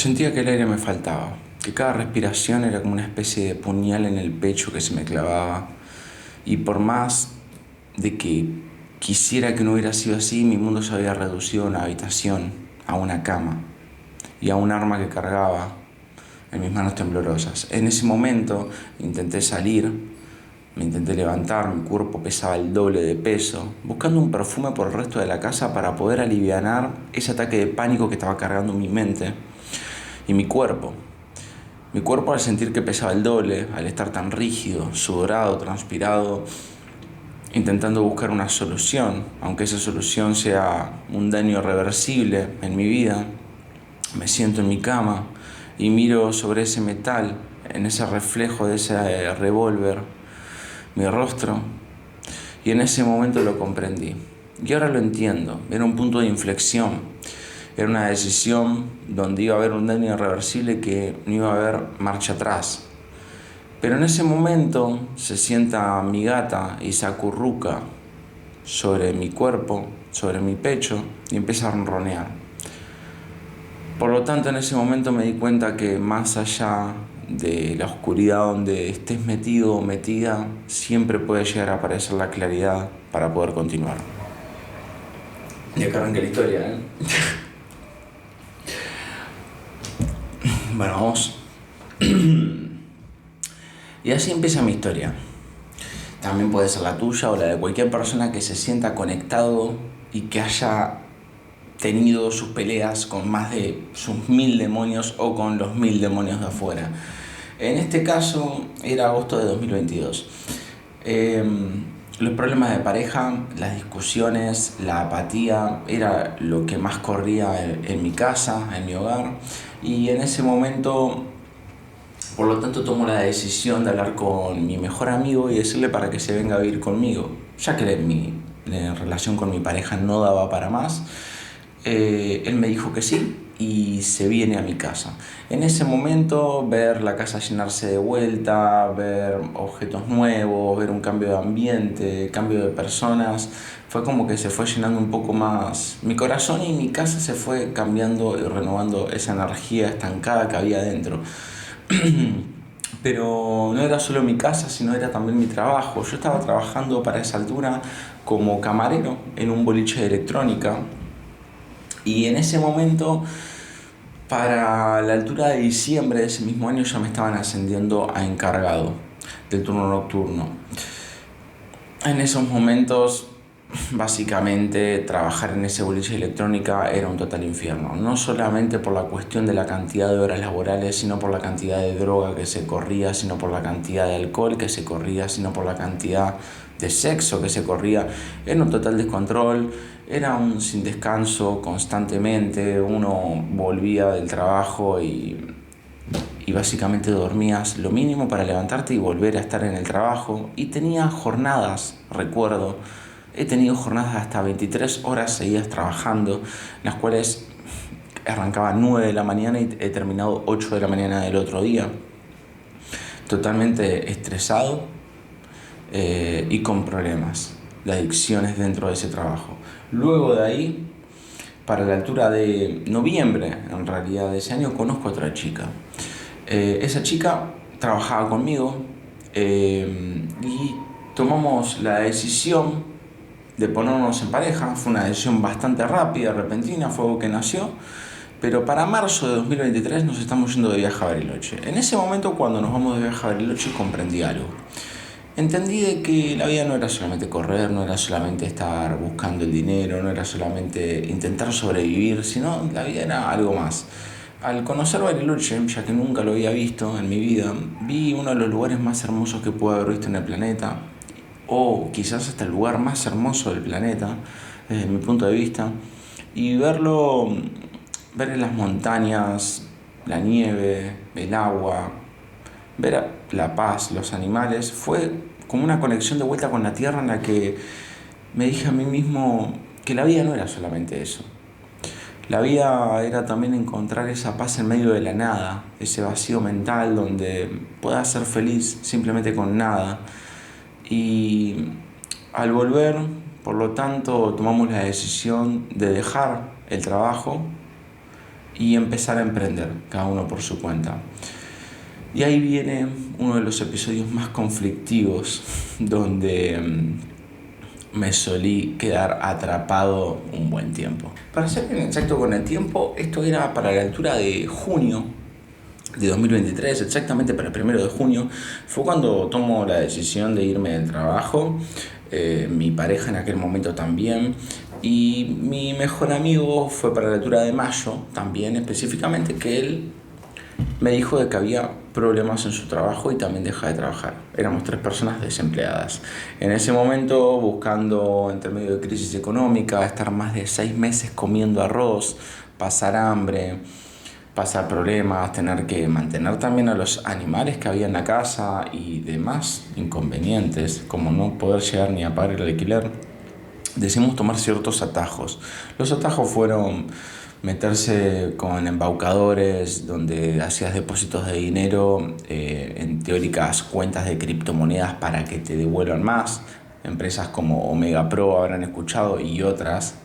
Sentía que el aire me faltaba, que cada respiración era como una especie de puñal en el pecho que se me clavaba. Y por más de que quisiera que no hubiera sido así, mi mundo se había reducido a una habitación, a una cama y a un arma que cargaba en mis manos temblorosas. En ese momento intenté salir, me intenté levantar, mi cuerpo pesaba el doble de peso, buscando un perfume por el resto de la casa para poder alivianar ese ataque de pánico que estaba cargando mi mente y mi cuerpo. Mi cuerpo, al sentir que pesaba el doble, al estar tan rígido, sudorado, transpirado, intentando buscar una solución, aunque esa solución sea un daño irreversible en mi vida, me siento en mi cama y miro sobre ese metal, en ese reflejo de ese revólver, mi rostro, y en ese momento lo comprendí. Y ahora lo entiendo, era un punto de inflexión. Era una decisión donde iba a haber un daño irreversible, que no iba a haber marcha atrás. Pero en ese momento se sienta mi gata y se acurruca sobre mi cuerpo, sobre mi pecho, y empieza a ronronear. Por lo tanto, en ese momento me di cuenta que más allá de la oscuridad donde estés metido o metida, siempre puede llegar a aparecer la claridad para poder continuar. Y acá arranca la historia, ¿eh? Bueno, vamos. Y así empieza mi historia. También puede ser la tuya o la de cualquier persona que se sienta conectado y que haya tenido sus peleas con más de sus 1000 demonios o con los 1000 demonios de afuera. En este caso era agosto de 2022. Los problemas de pareja, las discusiones, la apatía era lo que más corría en mi casa, en mi hogar. Y en ese momento, por lo tanto, tomo la decisión de hablar con mi mejor amigo y decirle para que se venga a vivir conmigo, ya que la relación con mi pareja no daba para más. Él me dijo que sí y se viene a mi casa. En ese momento, ver la casa llenarse de vuelta, ver objetos nuevos, ver un cambio de ambiente, cambio de personas, fue como que se fue llenando un poco más mi corazón, y mi casa se fue cambiando y renovando esa energía estancada que había dentro. Pero no era solo mi casa, sino era también mi trabajo. Yo estaba trabajando para esa altura como camarero en un boliche de electrónica, y en ese momento, para la altura de diciembre de ese mismo año, ya me estaban ascendiendo a encargado del turno nocturno. En esos momentos, básicamente, trabajar en ese boliche de electrónica era un total infierno. No solamente por la cuestión de la cantidad de horas laborales, sino por la cantidad de droga que se corría, sino por la cantidad de alcohol que se corría, sino por la cantidad de sexo que se corría. Era un total descontrol, era un sin descanso constantemente. Uno volvía del trabajo y básicamente dormías lo mínimo para levantarte y volver a estar en el trabajo. Y tenía jornadas, recuerdo, he tenido jornadas hasta 23 horas seguidas trabajando, las cuales arrancaba a 9 de la mañana y he terminado 8 de la mañana del otro día. Totalmente estresado y con problemas de adicciones dentro de ese trabajo. Luego de ahí, para la altura de noviembre, en realidad, de ese año, conozco a otra chica. Esa chica trabajaba conmigo y tomamos la decisión de ponernos en pareja. Fue una decisión bastante rápida, repentina, fue algo que nació. Pero para marzo de 2023 nos estamos yendo de viaje a Bariloche. En ese momento, cuando nos vamos de viaje a Bariloche, comprendí algo. Entendí de que la vida no era solamente correr, no era solamente estar buscando el dinero, no era solamente intentar sobrevivir, sino la vida era algo más. Al conocer Bariloche, ya que nunca lo había visto en mi vida, vi uno de los lugares más hermosos que pude haber visto en el planeta, o quizás hasta el lugar más hermoso del planeta, desde mi punto de vista, y ver en las montañas, la nieve, el agua, ver la paz, los animales, fue como una conexión de vuelta con la tierra, en la que me dije a mí mismo que la vida no era solamente eso. La vida era también encontrar esa paz en medio de la nada, ese vacío mental donde puedas ser feliz simplemente con nada. Y al volver, por lo tanto, tomamos la decisión de dejar el trabajo y empezar a emprender, cada uno por su cuenta. Y ahí viene uno de los episodios más conflictivos donde me solí quedar atrapado un buen tiempo. Para ser bien exacto con el tiempo, esto era para la altura de junio de 2023, exactamente para el 1 de junio, fue cuando tomo la decisión de irme del trabajo, mi pareja en aquel momento también, y mi mejor amigo fue para la altura de mayo también, específicamente, que él me dijo de que había problemas en su trabajo y también deja de trabajar. Éramos 3 personas desempleadas. En ese momento, buscando entre medio de crisis económica, estar más de 6 meses comiendo arroz, pasar hambre, pasar problemas, tener que mantener también a los animales que había en la casa y demás inconvenientes, como no poder llegar ni a pagar el alquiler, decidimos tomar ciertos atajos. Los atajos fueron meterse con embaucadores donde hacías depósitos de dinero en teóricas cuentas de criptomonedas para que te devuelvan más. Empresas como Omega Pro habrán escuchado y otras.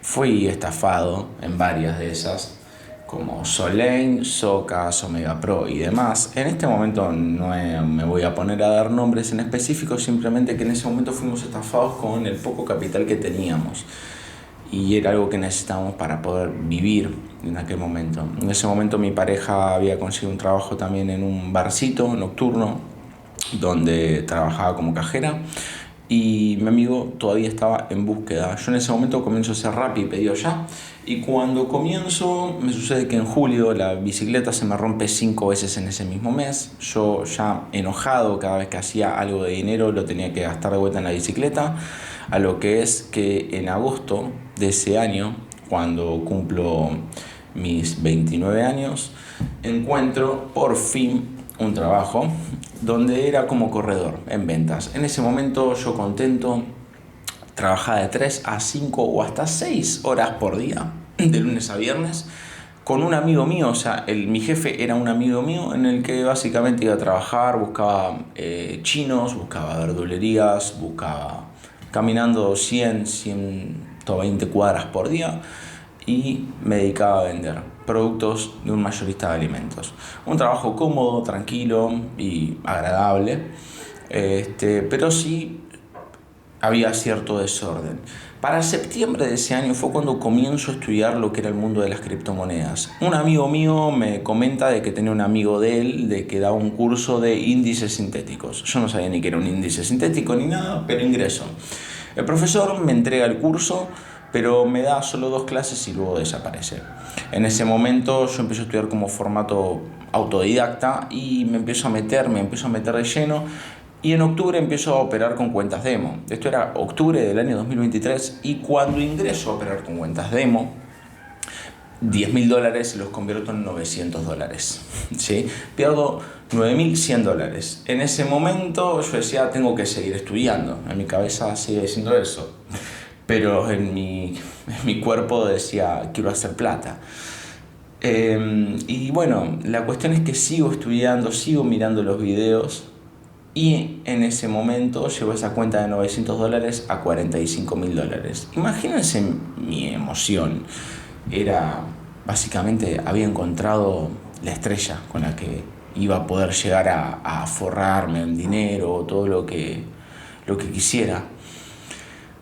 Fui estafado en varias de esas, como Solane, Socas, Omega Pro y demás. En este momento no me voy a poner a dar nombres en específico, simplemente que en ese momento fuimos estafados con el poco capital que teníamos. Y era algo que necesitábamos para poder vivir en aquel momento. En ese momento mi pareja había conseguido un trabajo también en un barcito nocturno, donde trabajaba como cajera, y mi amigo todavía estaba en búsqueda. Yo en ese momento comienzo a hacer Rappi y pedido ya, y cuando comienzo me sucede que en julio la bicicleta se me rompe 5 veces en ese mismo mes. Yo ya enojado, cada vez que hacía algo de dinero lo tenía que gastar de vuelta en la bicicleta, a lo que es que en agosto de ese año, cuando cumplo mis 29 años, encuentro por fin un trabajo donde era como corredor en ventas. En ese momento yo contento, trabajaba de 3 a 5 o hasta 6 horas por día, de lunes a viernes, con un amigo mío. O sea, mi jefe era un amigo mío en el que básicamente iba a trabajar, buscaba chinos, buscaba verdulerías, buscaba caminando 120 cuadras por día, y me dedicaba a vender productos de un mayorista de alimentos. Un trabajo cómodo, tranquilo y agradable, pero sí había cierto desorden. Para septiembre de ese año fue cuando comienzo a estudiar lo que era el mundo de las criptomonedas. Un amigo mío me comenta de que tenía un amigo de él de que daba un curso de índices sintéticos. Yo no sabía ni que era un índice sintético ni nada, pero ingreso. El profesor me entrega el curso, pero me da solo 2 clases y luego desaparece. En ese momento yo empiezo a estudiar como formato autodidacta y me empiezo a meter de lleno, y en octubre empiezo a operar con cuentas demo. Esto era octubre del año 2023, y cuando ingreso a operar con cuentas demo, $10.000 los convierto en $900, ¿sí? Pierdo $9.100. En ese momento yo decía, tengo que seguir estudiando. En mi cabeza sigue diciendo eso, pero en mi cuerpo decía, quiero hacer plata. Y bueno, la cuestión es que sigo estudiando, sigo mirando los videos, y en ese momento llevo esa cuenta de $900 a $45.000. Imagínense mi emoción. Era, básicamente, había encontrado la estrella con la que iba a poder llegar a forrarme en dinero, todo lo que quisiera.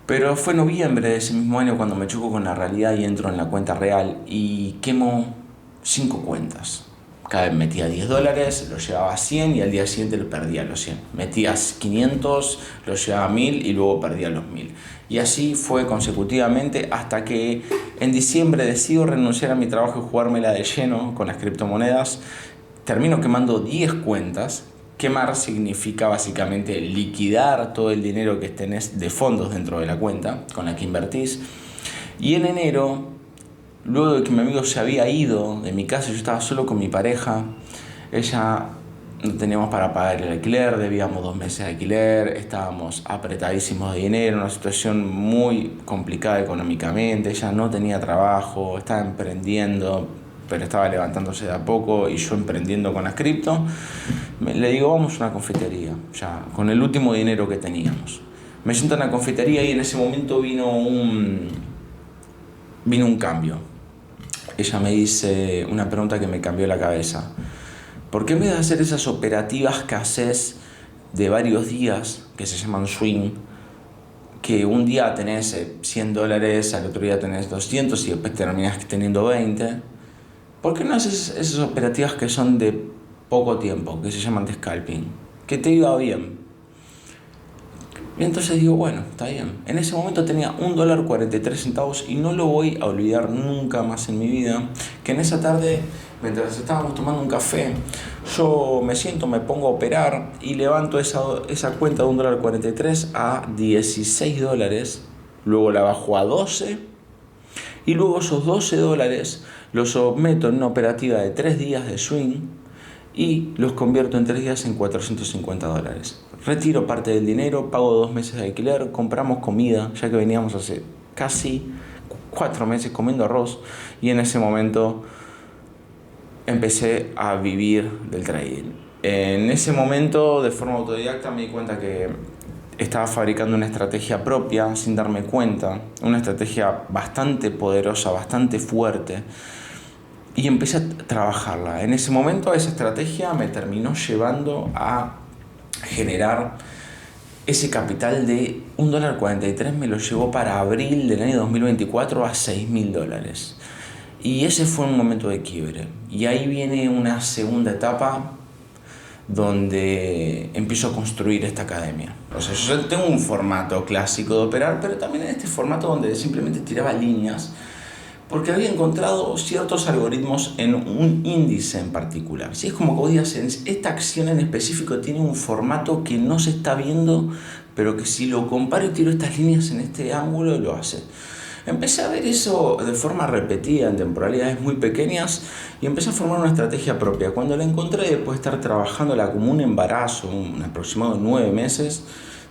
Pero fue noviembre de ese mismo año cuando me choco con la realidad y entro en la cuenta real y quemo 5 cuentas. Cada vez metía $10, lo llevaba a 100 y al día siguiente lo perdía los 100. Metía 500, lo llevaba a 1000 y luego perdía los 1000. Y así fue consecutivamente hasta que en diciembre decido renunciar a mi trabajo y jugármela de lleno con las criptomonedas. Termino quemando 10 cuentas. Quemar significa básicamente liquidar todo el dinero que tenés de fondos dentro de la cuenta con la que invertís. Y en enero, luego de que mi amigo se había ido de mi casa, yo estaba solo con mi pareja. Ella no teníamos para pagar el alquiler, debíamos 2 meses de alquiler, estábamos apretadísimos de dinero, una situación muy complicada económicamente. Ella no tenía trabajo, estaba emprendiendo, pero estaba levantándose de a poco, y yo emprendiendo con las cripto. Le digo, vamos a una confitería, ya con el último dinero que teníamos. Me siento en la confitería y en ese momento vino un cambio. ella me dice una pregunta que me cambió la cabeza. ¿Por qué en vez de hacer esas operativas que haces de varios días, que se llaman swing, que un día tenés $100, al otro día tenés 200 y después terminás teniendo 20, ¿por qué no haces esas operativas que son de poco tiempo, que se llaman de scalping? Que te iba bien. Y entonces digo, bueno, está bien. En ese momento tenía $1.43 y no lo voy a olvidar nunca más en mi vida, que en esa tarde, mientras estábamos tomando un café, yo me siento, me pongo a operar y levanto esa cuenta de $1.43 a $16, luego la bajo a 12 y luego esos $12 los someto en una operativa de 3 días de swing y los convierto en 3 días en $450. Retiro parte del dinero, pago 2 meses de alquiler, compramos comida, ya que veníamos hace casi 4 meses comiendo arroz, y en ese momento empecé a vivir del trading. En ese momento, de forma autodidacta, me di cuenta que estaba fabricando una estrategia propia sin darme cuenta, una estrategia bastante poderosa, bastante fuerte, y empecé a trabajarla. En ese momento esa estrategia me terminó llevando a generar ese capital de $1.43, me lo llevó para abril del año 2024 a $6.000. Y ese fue un momento de quiebre. Y ahí viene una segunda etapa donde empiezo a construir esta academia. O sea, yo tengo un formato clásico de operar, pero también en este formato donde simplemente tiraba líneas, porque había encontrado ciertos algoritmos en un índice en particular. ¿Sí? Es como que vos digas, esta acción en específico tiene un formato que no se está viendo, pero que si lo comparo y tiro estas líneas en este ángulo, lo hace. Empecé a ver eso de forma repetida en temporalidades muy pequeñas y empecé a formar una estrategia propia. Cuando la encontré, después de estar trabajándola como un embarazo, un aproximado de 9 meses,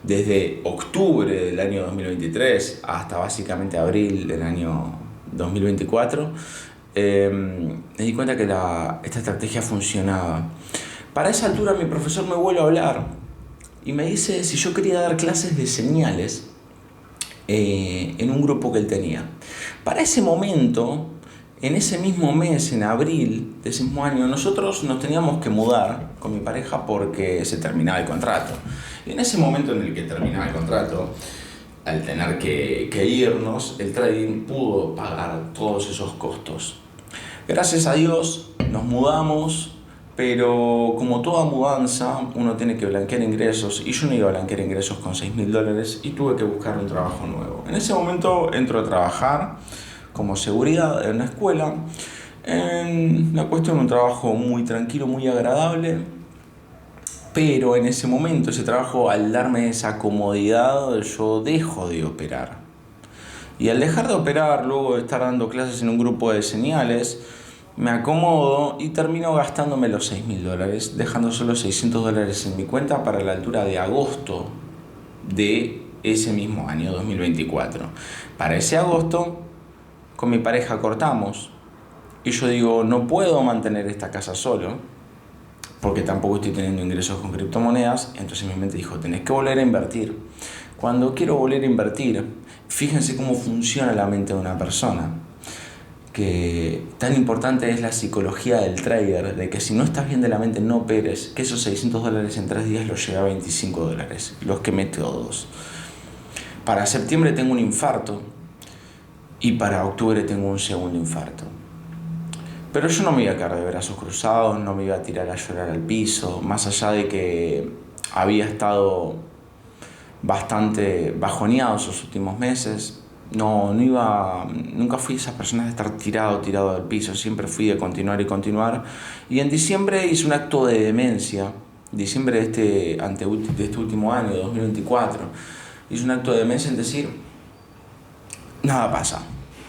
desde octubre del año 2023 hasta básicamente abril del año 2024, me di cuenta que esta estrategia funcionaba. Para esa altura mi profesor me vuelve a hablar y me dice si yo quería dar clases de señales en un grupo que él tenía. Para ese momento, en ese mismo mes, en abril de ese mismo año, nosotros nos teníamos que mudar con mi pareja porque se terminaba el contrato. Y en ese momento en el que terminaba el contrato, al tener que irnos, el trading pudo pagar todos esos costos. Gracias a Dios nos mudamos, pero como toda mudanza, uno tiene que blanquear ingresos, y yo no iba a blanquear ingresos con $6.000 y tuve que buscar un trabajo nuevo. En ese momento entro a trabajar como seguridad en una escuela, en la cuestión de un trabajo muy tranquilo, muy agradable. Pero en ese momento, ese trabajo, al darme esa comodidad, yo dejo de operar. Y al dejar de operar, luego de estar dando clases en un grupo de señales, me acomodo y termino gastándome los $6.000, dejando solo $600 en mi cuenta para la altura de agosto de ese mismo año, 2024. Para ese agosto, con mi pareja cortamos. Y yo digo, no puedo mantener esta casa solo, porque tampoco estoy teniendo ingresos con criptomonedas. Entonces mi mente dijo, tenés que volver a invertir. Cuando quiero volver a invertir, fíjense cómo funciona la mente de una persona, que tan importante es la psicología del trader, de que si no estás bien de la mente no operes, que esos $600 en 3 días los llevé a $25, los quemé todos. Para septiembre tengo un infarto y para octubre tengo un segundo infarto. Pero yo no me iba a quedar de brazos cruzados, no me iba a tirar a llorar al piso, más allá de que había estado bastante bajoneado esos últimos meses. Nunca fui esa persona de estar tirado al piso, siempre fui de continuar y continuar. Y en diciembre hice un acto de demencia, diciembre de este último año, 2024, hice un acto de demencia en decir, nada pasa,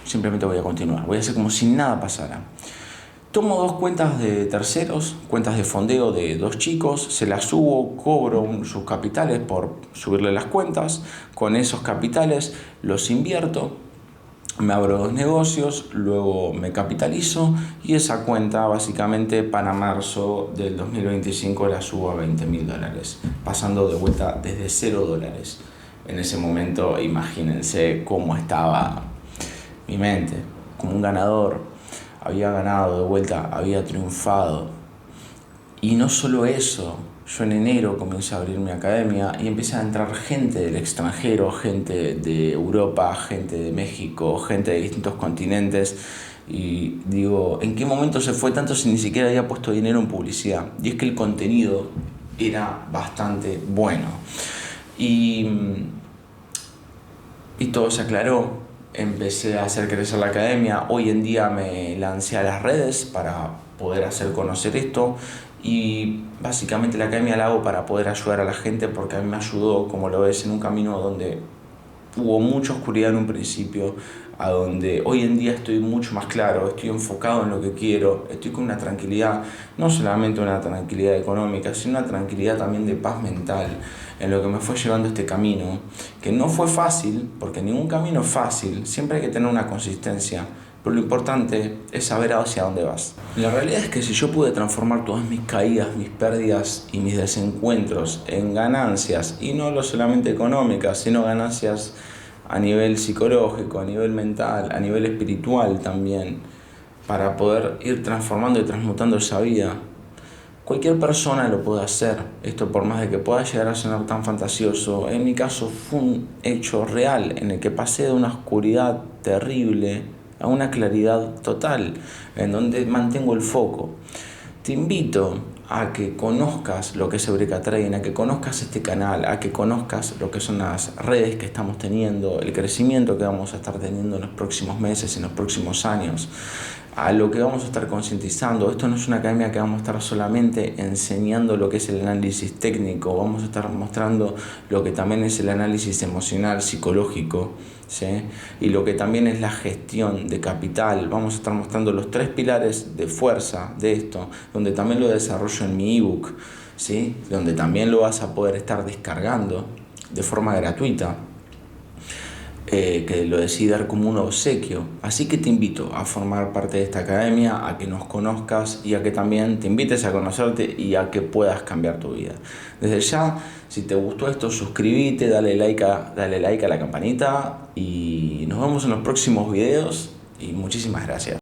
simplemente voy a continuar, voy a hacer como si nada pasara. Tomo 2 cuentas de terceros, cuentas de fondeo de 2 chicos, se las subo, cobro sus capitales por subirle las cuentas, con esos capitales los invierto, me abro 2 negocios, luego me capitalizo y esa cuenta básicamente para marzo del 2025 la subo a $20.000, pasando de vuelta desde $0. En ese momento imagínense cómo estaba mi mente, como un ganador. había ganado de vuelta, había triunfado. Y no solo eso, yo en enero comencé a abrir mi academia y empieza a entrar gente del extranjero, gente de Europa, gente de México, gente de distintos continentes. Y digo, ¿en qué momento se fue tanto si ni siquiera había puesto dinero en publicidad? Y es que el contenido era bastante bueno. Y, y todo se aclaró. Empecé a hacer crecer la academia. Hoy en día me lancé a las redes para poder hacer conocer esto. Y básicamente la academia la hago para poder ayudar a la gente, porque a mí me ayudó, como lo ves, en un camino donde hubo mucha oscuridad en un principio, a donde hoy en día estoy mucho más claro, estoy enfocado en lo que quiero, estoy con una tranquilidad, no solamente una tranquilidad económica, sino una tranquilidad también de paz mental, en lo que me fue llevando este camino, que no fue fácil, porque ningún camino es fácil, siempre hay que tener una consistencia, pero lo importante es saber hacia dónde vas. La realidad es que si yo pude transformar todas mis caídas, mis pérdidas y mis desencuentros en ganancias, y no solamente económicas, sino ganancias a nivel psicológico, a nivel mental, a nivel espiritual también, para poder ir transformando y transmutando esa vida, cualquier persona lo puede hacer. Esto, por más de que pueda llegar a sonar tan fantasioso, en mi caso fue un hecho real en el que pasé de una oscuridad terrible a una claridad total, en donde mantengo el foco. Te invito a que conozcas lo que es Eureka Trading, a que conozcas este canal, a que conozcas lo que son las redes que estamos teniendo, el crecimiento que vamos a estar teniendo en los próximos meses, en los próximos años, a lo que vamos a estar concientizando. Esto no es una academia que vamos a estar solamente enseñando lo que es el análisis técnico, vamos a estar mostrando lo que también es el análisis emocional, psicológico, ¿sí? Y lo que también es la gestión de capital. Vamos a estar mostrando los 3 pilares de fuerza de esto, donde también lo desarrollo en mi ebook, ¿sí? Donde también lo vas a poder estar descargando de forma gratuita, que lo decidí dar como un obsequio. Así que te invito a formar parte de esta academia, a que nos conozcas y a que también te invites a conocerte y a que puedas cambiar tu vida. Desde ya, si te gustó esto, suscríbete, dale like a la campanita y nos vemos en los próximos videos y muchísimas gracias.